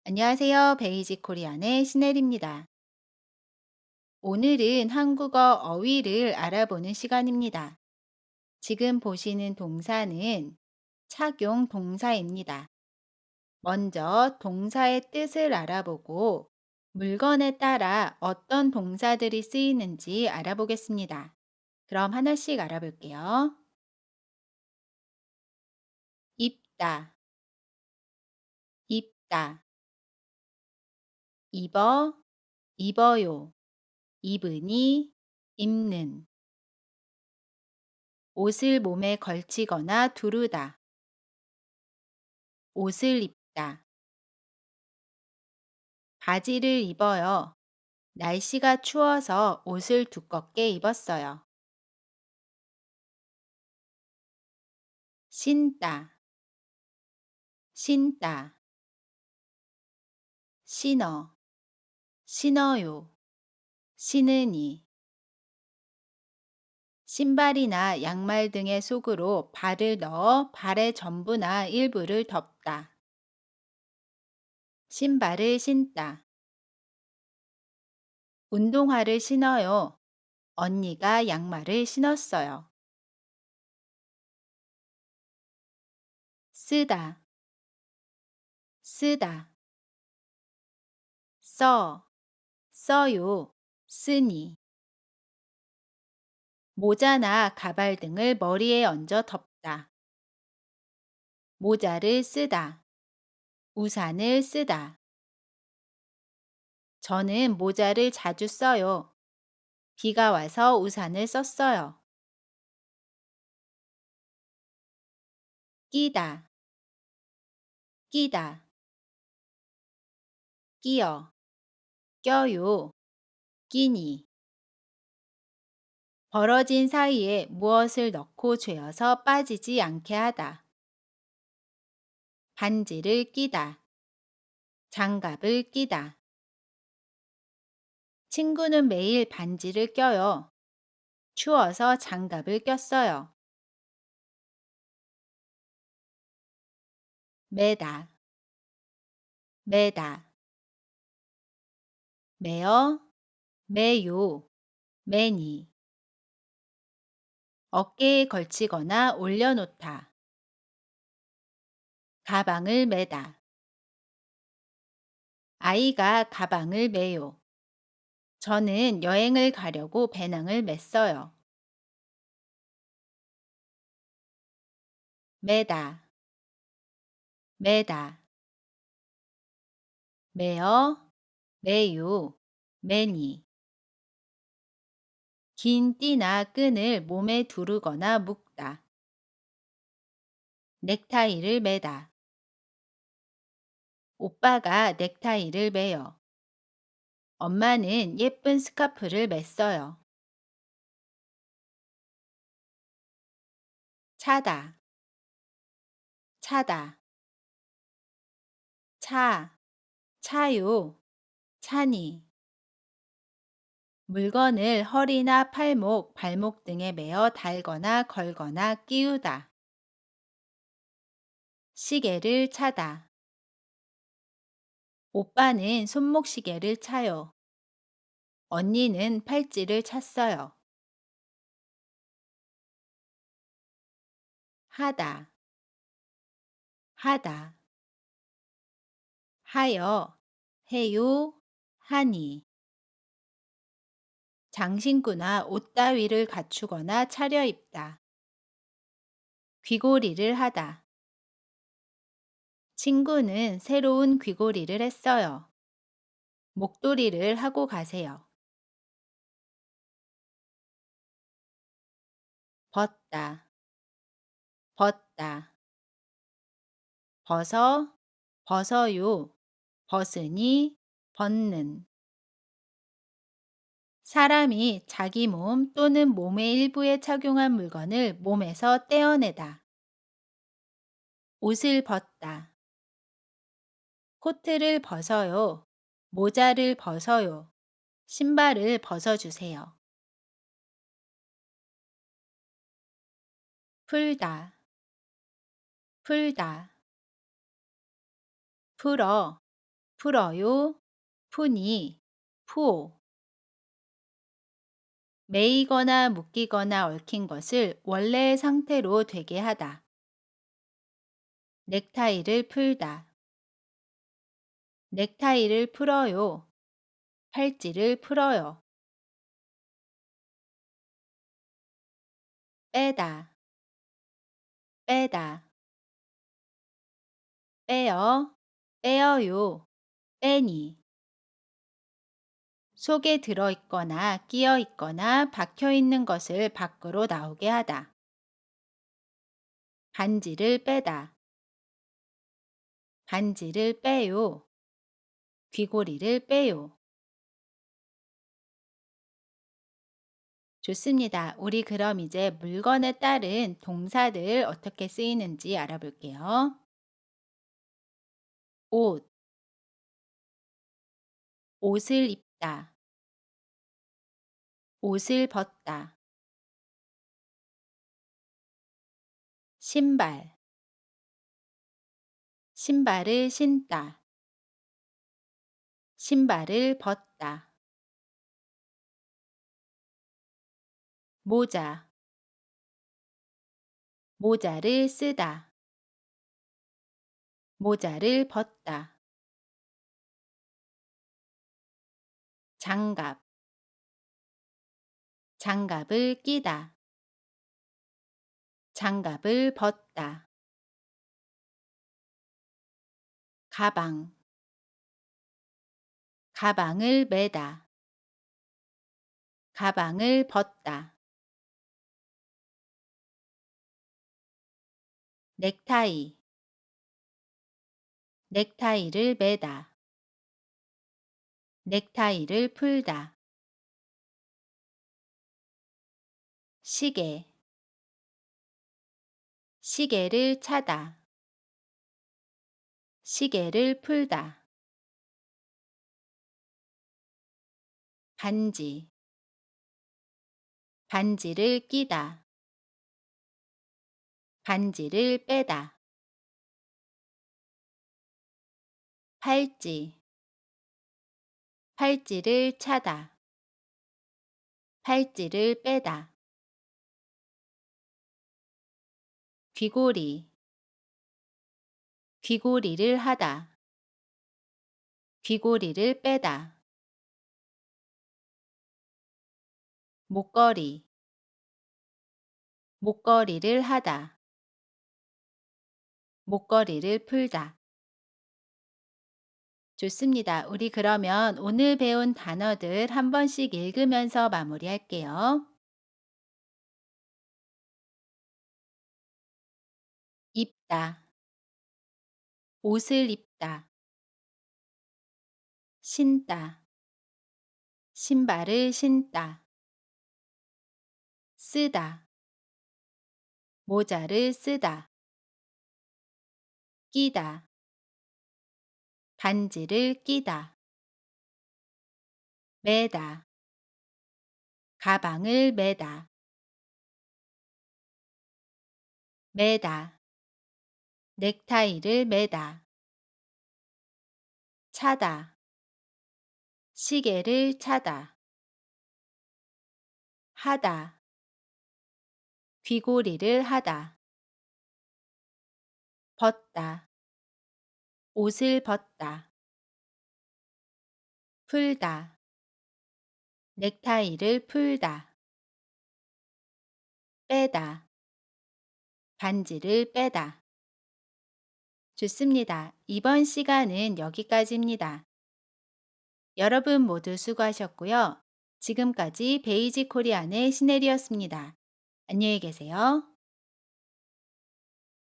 안녕하세요. 베이직 코리안의 신혜리입니다. 오늘은 한국어 어휘를 알아보는 시간입니다. 지금 보시는 동사는 착용 동사입니다. 먼저 동사의 뜻을 알아보고 물건에 따라 어떤 동사들이 쓰이는지 알아보겠습니다. 그럼 하나씩 알아볼게요. 입다, 입다, 입어, 입어요, 입으니, 입는. 옷을 몸에 걸치거나 두르다. 옷을 입다. 바지를 입어요. 날씨가 추워서 옷을 두껍게 입었어요. 신다, 신다. 신어, 신어요. 신으니. 신발이나 양말 등의 속으로 발을 넣어 발의 전부나 일부를 덮다. 신발을 신다. 운동화를 신어요. 언니가 양말을 신었어요. 쓰다, 쓰다. 써, 써요. 쓰니. 모자나 가발 등을 머리에 얹어 덮다. 모자를 쓰다. 우산을 쓰다. 저는 모자를 자주 써요. 비가 와서 우산을 썼어요. 끼다, 끼다. 끼어, 껴요. 끼니. 벌어진 사이에 무엇을 넣고 죄어서 빠지지 않게 하다. 반지를 끼다. 장갑을 끼다. 친구는 매일 반지를 껴요. 추워서 장갑을 꼈어요. 매다, 매다. 매어, 매요, 매니. 어깨에 걸치거나 올려놓다. 가방을 매다. 아이가 가방을 매요. 저는 여행을 가려고 배낭을 맸어요. 매다, 매다. 매어, 매요, 매니. 긴 띠나 끈을 몸에 두르거나 묶다. 넥타이를 매다. 오빠가 넥타이를 매요. 엄마는 예쁜 스카프를 맸어요. 차다, 차다. 차, 차요, 차니. 물건을 허리나 팔목, 발목 등에 매어 달거나 걸거나 끼우다. 시계를 차다. 오빠는 손목시계를 차요. 언니는 팔찌를 찼어요. 하다, 하다. 하여, 해요, 하니. 장신구나 옷 따위를 갖추거나 차려입다. 귀고리를 하다. 친구는 새로운 귀고리를 했어요. 목도리를 하고 가세요. 벗다, 벗다. 벗어, 벗어요. 벗으니, 벗는. 사람이 자기 몸 또는 몸의 일부에 착용한 물건을 몸에서 떼어내다. 옷을 벗다. 코트를 벗어요. 모자를 벗어요. 신발을 벗어주세요. 풀다, 풀다. 풀어, 풀어요, 푸니, 푸오. 매이거나 묶이거나 얽힌 것을 원래의 상태로 되게 하다. 넥타이를 풀다. 넥타이를 풀어요. 팔찌를 풀어요. 빼다, 빼다. 빼어, 빼어요, 빼니. 속에 들어있거나 끼어 있거나 박혀 있는 것을 밖으로 나오게 하다. 반지를 빼다. 반지를 빼요. 귀고리를 빼요. 좋습니다. 우리 그럼 이제 물건에 따른 동사들 어떻게 쓰이는지 알아볼게요. 옷, 옷을 입다. 옷을 벗다. 신발, 신발을 신다. 신발을 벗다. 모자, 모자를 쓰다. 모자를 벗다. 장갑, 장갑을 끼다. 장갑을 벗다. 가방, 가방을 매다. 가방을 벗다. 넥타이, 넥타이를 매다. 넥타이를 풀다. 시계, 시계를 차다. 시계를 풀다. 반지, 반지를 끼다. 반지를 빼다. 팔찌, 팔찌를 차다. 팔찌를 빼다. 귀고리, 귀고리를 하다. 귀고리를 빼다. 목걸이, 목걸이를 하다. 목걸이를 풀다. 좋습니다. 우리 그러면 오늘 배운 단어들 한 번씩 읽으면서 마무리할게요. 입다, 옷을 입다. 신다, 신발을 신다. 쓰다, 모자를 쓰다. 끼다, 반지를 끼다. 매다, 가방을 매다. 매다, 넥타이를 매다. 차다, 시계를 차다. 하다, 귀고리를 하다. 벗다, 옷을 벗다. 풀다, 넥타이를 풀다. 빼다, 반지를 빼다. 좋습니다. 이번 시간은 여기까지입니다. 여러분 모두 수고하셨고요. 지금까지 베이직 코리안의 시넬이었습니다. 안녕히 계세요.